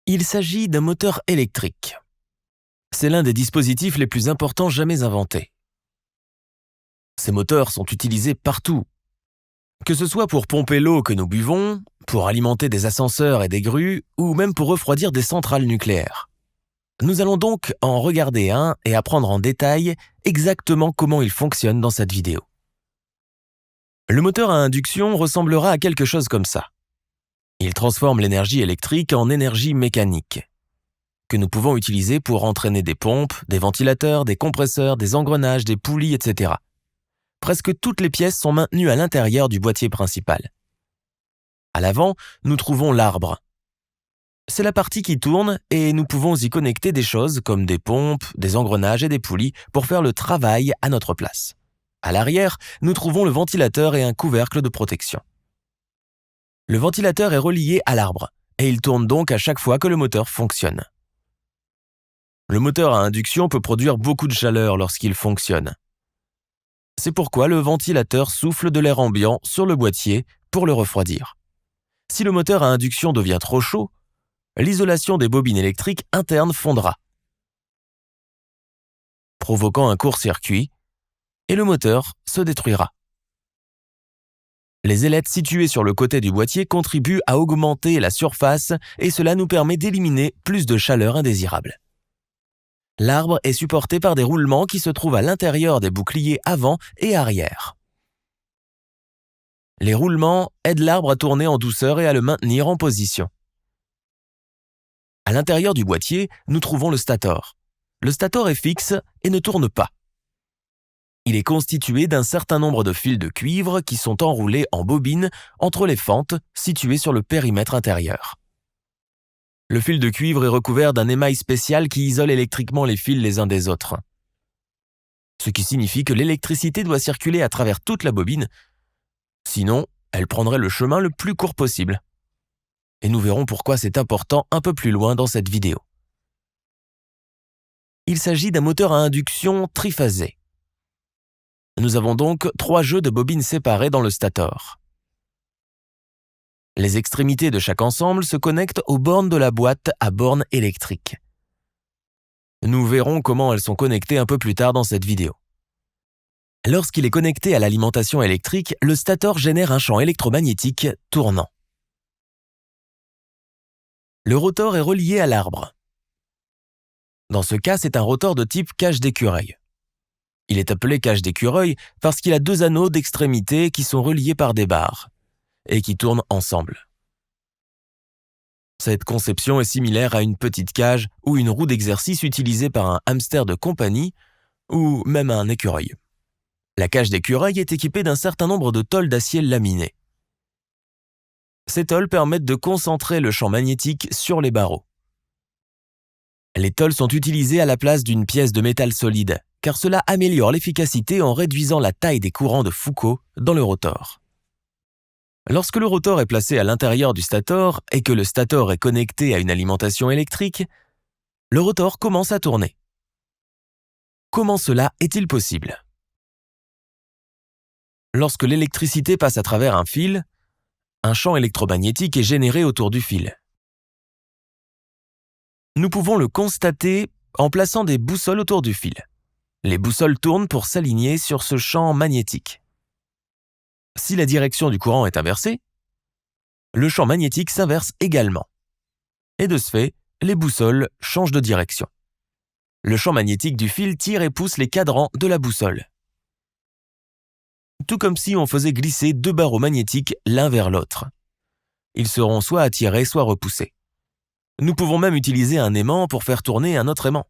Il s'agit d'un moteur électrique. C'est l'un des dispositifs les plus importants jamais inventés. Ces moteurs sont utilisés partout. Que ce soit pour pomper l'eau que nous buvons, pour alimenter des ascenseurs et des grues, ou même pour refroidir des centrales nucléaires. Nous allons donc en regarder un et apprendre en détail exactement comment il fonctionne dans cette vidéo. Le moteur à induction ressemblera à quelque chose comme ça. Il transforme l'énergie électrique en énergie mécanique, que nous pouvons utiliser pour entraîner des pompes, des ventilateurs, des compresseurs, des engrenages, des poulies, etc. Presque toutes les pièces sont maintenues à l'intérieur du boîtier principal. À l'avant, nous trouvons l'arbre. C'est la partie qui tourne et nous pouvons y connecter des choses comme des pompes, des engrenages et des poulies pour faire le travail à notre place. À l'arrière, nous trouvons le ventilateur et un couvercle de protection. Le ventilateur est relié à l'arbre et il tourne donc à chaque fois que le moteur fonctionne. Le moteur à induction peut produire beaucoup de chaleur lorsqu'il fonctionne. C'est pourquoi le ventilateur souffle de l'air ambiant sur le boîtier pour le refroidir. Si le moteur à induction devient trop chaud, l'isolation des bobines électriques internes fondra, provoquant un court-circuit, et le moteur se détruira. Les ailettes situées sur le côté du boîtier contribuent à augmenter la surface et cela nous permet d'éliminer plus de chaleur indésirable. L'arbre est supporté par des roulements qui se trouvent à l'intérieur des boucliers avant et arrière. Les roulements aident l'arbre à tourner en douceur et à le maintenir en position. À l'intérieur du boîtier, nous trouvons le stator. Le stator est fixe et ne tourne pas. Il est constitué d'un certain nombre de fils de cuivre qui sont enroulés en bobine entre les fentes situées sur le périmètre intérieur. Le fil de cuivre est recouvert d'un émail spécial qui isole électriquement les fils les uns des autres. Ce qui signifie que l'électricité doit circuler à travers toute la bobine, sinon elle prendrait le chemin le plus court possible. Et nous verrons pourquoi c'est important un peu plus loin dans cette vidéo. Il s'agit d'un moteur à induction triphasé. Nous avons donc 3 jeux de bobines séparées dans le stator. Les extrémités de chaque ensemble se connectent aux bornes de la boîte à bornes électriques. Nous verrons comment elles sont connectées un peu plus tard dans cette vidéo. Lorsqu'il est connecté à l'alimentation électrique, le stator génère un champ électromagnétique tournant. Le rotor est relié à l'arbre. Dans ce cas, c'est un rotor de type cage d'écureuil. Il est appelé cage d'écureuil parce qu'il a 2 anneaux d'extrémité qui sont reliés par des barres et qui tournent ensemble. Cette conception est similaire à une petite cage ou une roue d'exercice utilisée par un hamster de compagnie ou même un écureuil. La cage d'écureuil est équipée d'un certain nombre de tôles d'acier laminées. Ces tôles permettent de concentrer le champ magnétique sur les barreaux. Les tôles sont utilisées à la place d'une pièce de métal solide, car cela améliore l'efficacité en réduisant la taille des courants de Foucault dans le rotor. Lorsque le rotor est placé à l'intérieur du stator et que le stator est connecté à une alimentation électrique, le rotor commence à tourner. Comment cela est-il possible? Lorsque l'électricité passe à travers un fil, un champ électromagnétique est généré autour du fil. Nous pouvons le constater en plaçant des boussoles autour du fil. Les boussoles tournent pour s'aligner sur ce champ magnétique. Si la direction du courant est inversée, le champ magnétique s'inverse également. Et de ce fait, les boussoles changent de direction. Le champ magnétique du fil tire et pousse les cadrans de la boussole. Tout comme si on faisait glisser 2 barreaux magnétiques l'un vers l'autre. Ils seront soit attirés, soit repoussés. Nous pouvons même utiliser un aimant pour faire tourner un autre aimant.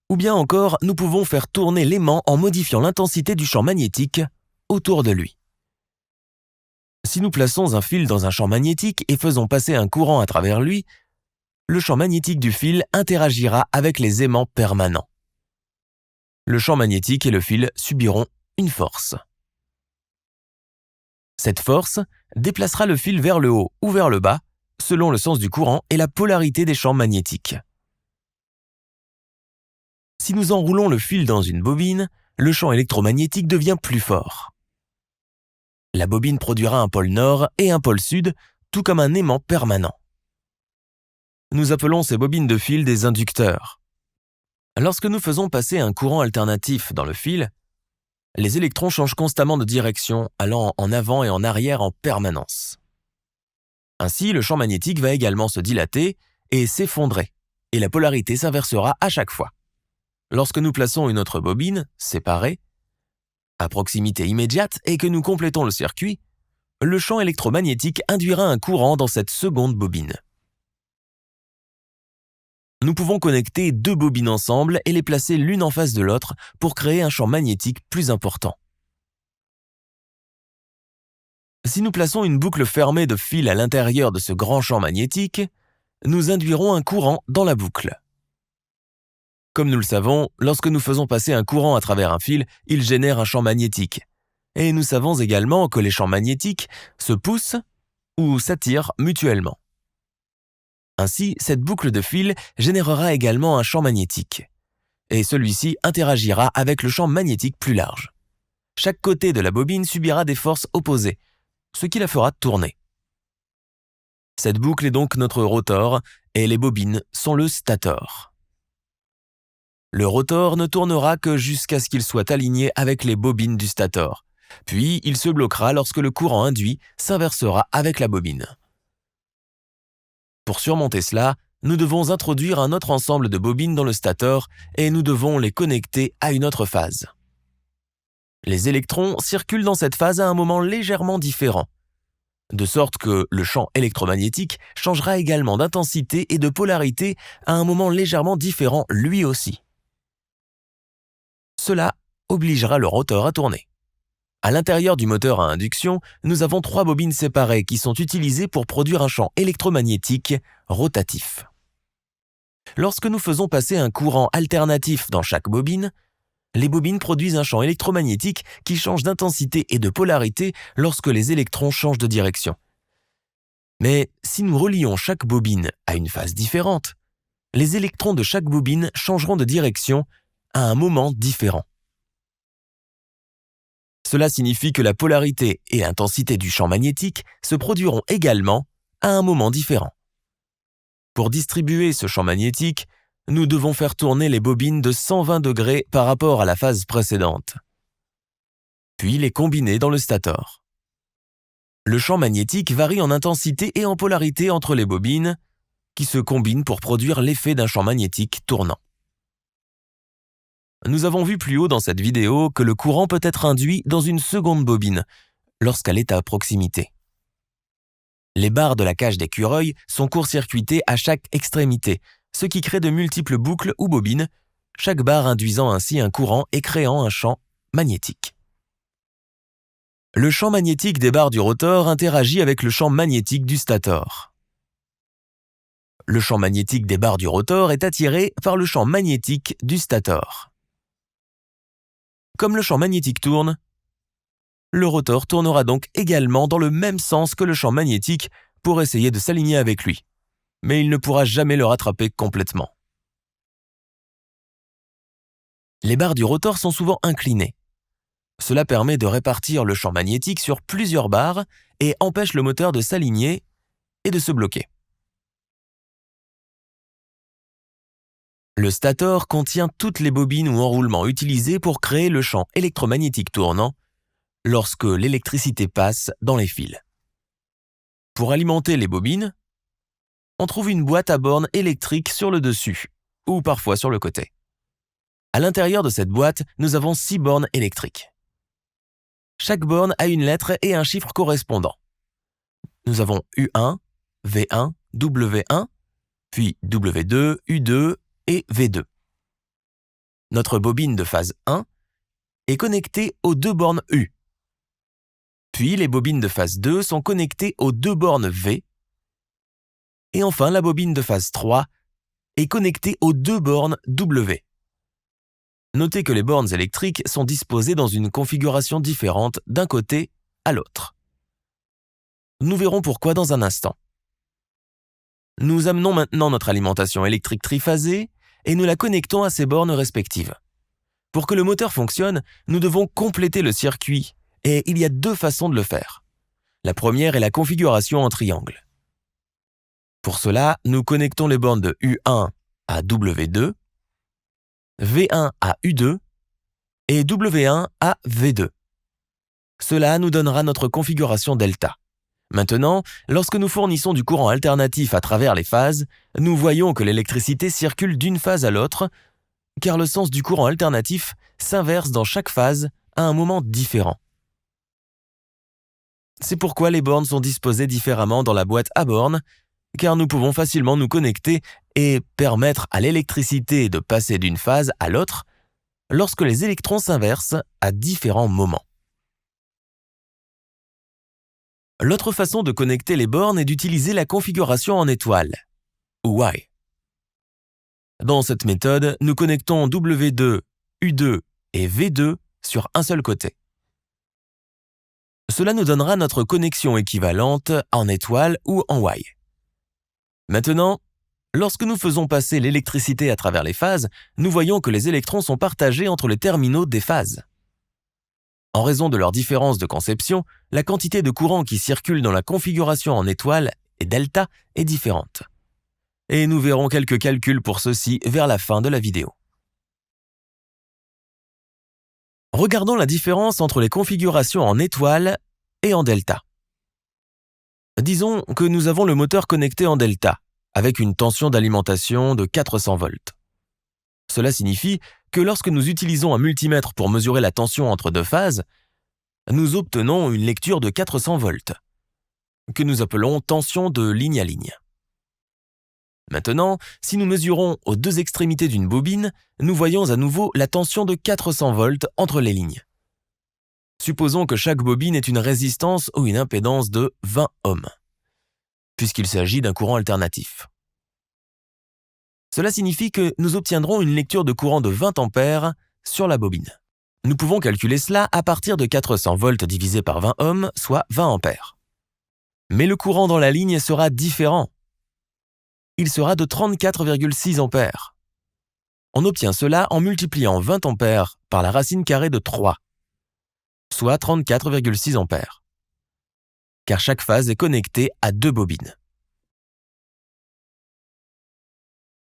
Ou bien encore, nous pouvons faire tourner l'aimant en modifiant l'intensité du champ magnétique autour de lui. Si nous plaçons un fil dans un champ magnétique et faisons passer un courant à travers lui, le champ magnétique du fil interagira avec les aimants permanents. Le champ magnétique et le fil subiront une force. Cette force déplacera le fil vers le haut ou vers le bas, selon le sens du courant et la polarité des champs magnétiques. Si nous enroulons le fil dans une bobine, le champ électromagnétique devient plus fort. La bobine produira un pôle nord et un pôle sud, tout comme un aimant permanent. Nous appelons ces bobines de fil des inducteurs. Lorsque nous faisons passer un courant alternatif dans le fil, les électrons changent constamment de direction, allant en avant et en arrière en permanence. Ainsi, le champ magnétique va également se dilater et s'effondrer, et la polarité s'inversera à chaque fois. Lorsque nous plaçons une autre bobine, séparée, à proximité immédiate et que nous complétons le circuit, le champ électromagnétique induira un courant dans cette seconde bobine. Nous pouvons connecter deux bobines ensemble et les placer l'une en face de l'autre pour créer un champ magnétique plus important. Si nous plaçons une boucle fermée de fil à l'intérieur de ce grand champ magnétique, nous induirons un courant dans la boucle. Comme nous le savons, lorsque nous faisons passer un courant à travers un fil, il génère un champ magnétique. Et nous savons également que les champs magnétiques se poussent ou s'attirent mutuellement. Ainsi, cette boucle de fil générera également un champ magnétique. Et celui-ci interagira avec le champ magnétique plus large. Chaque côté de la bobine subira des forces opposées, ce qui la fera tourner. Cette boucle est donc notre rotor et les bobines sont le stator. Le rotor ne tournera que jusqu'à ce qu'il soit aligné avec les bobines du stator, puis il se bloquera lorsque le courant induit s'inversera avec la bobine. Pour surmonter cela, nous devons introduire un autre ensemble de bobines dans le stator et nous devons les connecter à une autre phase. Les électrons circulent dans cette phase à un moment légèrement différent, de sorte que le champ électromagnétique changera également d'intensité et de polarité à un moment légèrement différent lui aussi. Cela obligera le rotor à tourner. À l'intérieur du moteur à induction, nous avons trois bobines séparées qui sont utilisées pour produire un champ électromagnétique rotatif. Lorsque nous faisons passer un courant alternatif dans chaque bobine, les bobines produisent un champ électromagnétique qui change d'intensité et de polarité lorsque les électrons changent de direction. Mais si nous relions chaque bobine à une phase différente, les électrons de chaque bobine changeront de direction à un moment différent. Cela signifie que la polarité et l'intensité du champ magnétique se produiront également à un moment différent. Pour distribuer ce champ magnétique, nous devons faire tourner les bobines de 120 degrés par rapport à la phase précédente, puis les combiner dans le stator. Le champ magnétique varie en intensité et en polarité entre les bobines, qui se combinent pour produire l'effet d'un champ magnétique tournant. Nous avons vu plus haut dans cette vidéo que le courant peut être induit dans une seconde bobine, lorsqu'elle est à proximité. Les barres de la cage d'écureuil sont court-circuitées à chaque extrémité, ce qui crée de multiples boucles ou bobines, chaque barre induisant ainsi un courant et créant un champ magnétique. Le champ magnétique des barres du rotor interagit avec le champ magnétique du stator. Le champ magnétique des barres du rotor est attiré par le champ magnétique du stator. Comme le champ magnétique tourne, le rotor tournera donc également dans le même sens que le champ magnétique pour essayer de s'aligner avec lui, mais il ne pourra jamais le rattraper complètement. Les barres du rotor sont souvent inclinées. Cela permet de répartir le champ magnétique sur plusieurs barres et empêche le moteur de s'aligner et de se bloquer. Le stator contient toutes les bobines ou enroulements utilisés pour créer le champ électromagnétique tournant lorsque l'électricité passe dans les fils. Pour alimenter les bobines, on trouve une boîte à bornes électrique sur le dessus ou parfois sur le côté. À l'intérieur de cette boîte, nous avons 6 bornes électriques. Chaque borne a une lettre et un chiffre correspondant. Nous avons U1, V1, W1, puis W2, U2 et V2. Notre bobine de phase 1 est connectée aux 2 bornes U. Puis les bobines de phase 2 sont connectées aux 2 bornes V. Et enfin, la bobine de phase 3 est connectée aux 2 bornes W. Notez que les bornes électriques sont disposées dans une configuration différente d'un côté à l'autre. Nous verrons pourquoi dans un instant. Nous amenons maintenant notre alimentation électrique triphasée et nous la connectons à ces bornes respectives. Pour que le moteur fonctionne, nous devons compléter le circuit et il y a 2 façons de le faire. La première est la configuration en triangle. Pour cela, nous connectons les bornes de U1 à W2, V1 à U2 et W1 à V2. Cela nous donnera notre configuration delta. Maintenant, lorsque nous fournissons du courant alternatif à travers les phases, nous voyons que l'électricité circule d'une phase à l'autre, car le sens du courant alternatif s'inverse dans chaque phase à un moment différent. C'est pourquoi les bornes sont disposées différemment dans la boîte à bornes, car nous pouvons facilement nous connecter et permettre à l'électricité de passer d'une phase à l'autre lorsque les électrons s'inversent à différents moments. L'autre façon de connecter les bornes est d'utiliser la configuration en étoile, ou Y. Dans cette méthode, nous connectons W2, U2 et V2 sur un seul côté. Cela nous donnera notre connexion équivalente en étoile ou en Y. Maintenant, lorsque nous faisons passer l'électricité à travers les phases, nous voyons que les électrons sont partagés entre les terminaux des phases. En raison de leur différence de conception, la quantité de courant qui circule dans la configuration en étoile et delta est différente. Et nous verrons quelques calculs pour ceci vers la fin de la vidéo. Regardons la différence entre les configurations en étoile et en delta. Disons que nous avons le moteur connecté en delta, avec une tension d'alimentation de 400 volts. Cela signifie que lorsque nous utilisons un multimètre pour mesurer la tension entre deux phases, nous obtenons une lecture de 400 volts, que nous appelons tension de ligne à ligne. Maintenant, si nous mesurons aux deux extrémités d'une bobine, nous voyons à nouveau la tension de 400 volts entre les lignes. Supposons que chaque bobine ait une résistance ou une impédance de 20 ohms, puisqu'il s'agit d'un courant alternatif. Cela signifie que nous obtiendrons une lecture de courant de 20 ampères sur la bobine. Nous pouvons calculer cela à partir de 400 volts divisé par 20 ohms, soit 20 ampères. Mais le courant dans la ligne sera différent. Il sera de 34,6 ampères. On obtient cela en multipliant 20 ampères par la racine carrée de 3, soit 34,6 ampères, car chaque phase est connectée à deux bobines.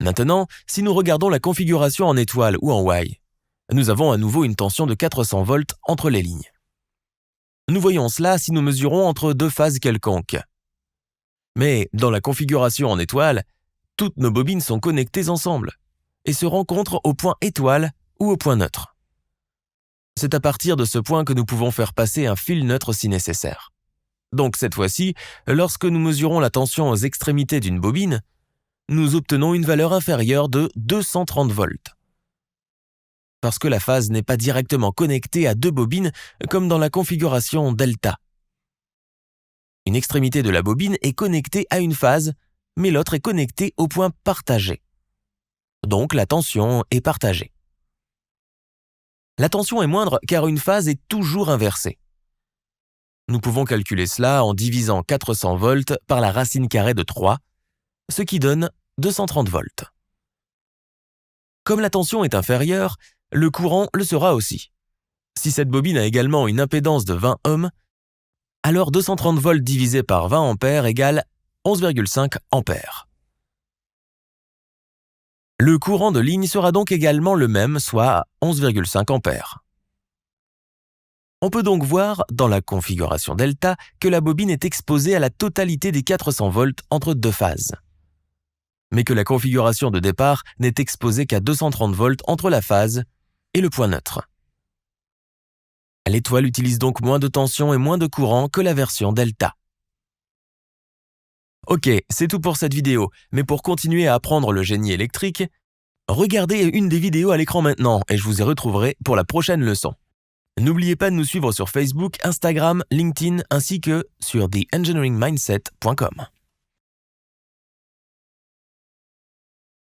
Maintenant, si nous regardons la configuration en étoile ou en Y, nous avons à nouveau une tension de 400 volts entre les lignes. Nous voyons cela si nous mesurons entre deux phases quelconques. Mais dans la configuration en étoile, toutes nos bobines sont connectées ensemble et se rencontrent au point étoile ou au point neutre. C'est à partir de ce point que nous pouvons faire passer un fil neutre si nécessaire. Donc cette fois-ci, lorsque nous mesurons la tension aux extrémités d'une bobine, nous obtenons une valeur inférieure de 230 volts. Parce que la phase n'est pas directement connectée à deux bobines comme dans la configuration delta. Une extrémité de la bobine est connectée à une phase, mais l'autre est connectée au point partagé. Donc la tension est partagée. La tension est moindre car une phase est toujours inversée. Nous pouvons calculer cela en divisant 400 volts par la racine carrée de 3, ce qui donne 230 volts. Comme la tension est inférieure, le courant le sera aussi. Si cette bobine a également une impédance de 20 ohms, alors 230 volts divisé par 20 ampères égale 11,5 ampères. Le courant de ligne sera donc également le même, soit 11,5 ampères. On peut donc voir, dans la configuration delta, que la bobine est exposée à la totalité des 400 volts entre deux phases, mais que la configuration de départ n'est exposée qu'à 230 volts entre la phase et le point neutre. L'étoile utilise donc moins de tension et moins de courant que la version delta. Ok, c'est tout pour cette vidéo, mais pour continuer à apprendre le génie électrique, regardez une des vidéos à l'écran maintenant et je vous y retrouverai pour la prochaine leçon. N'oubliez pas de nous suivre sur Facebook, Instagram, LinkedIn ainsi que sur theengineeringmindset.com.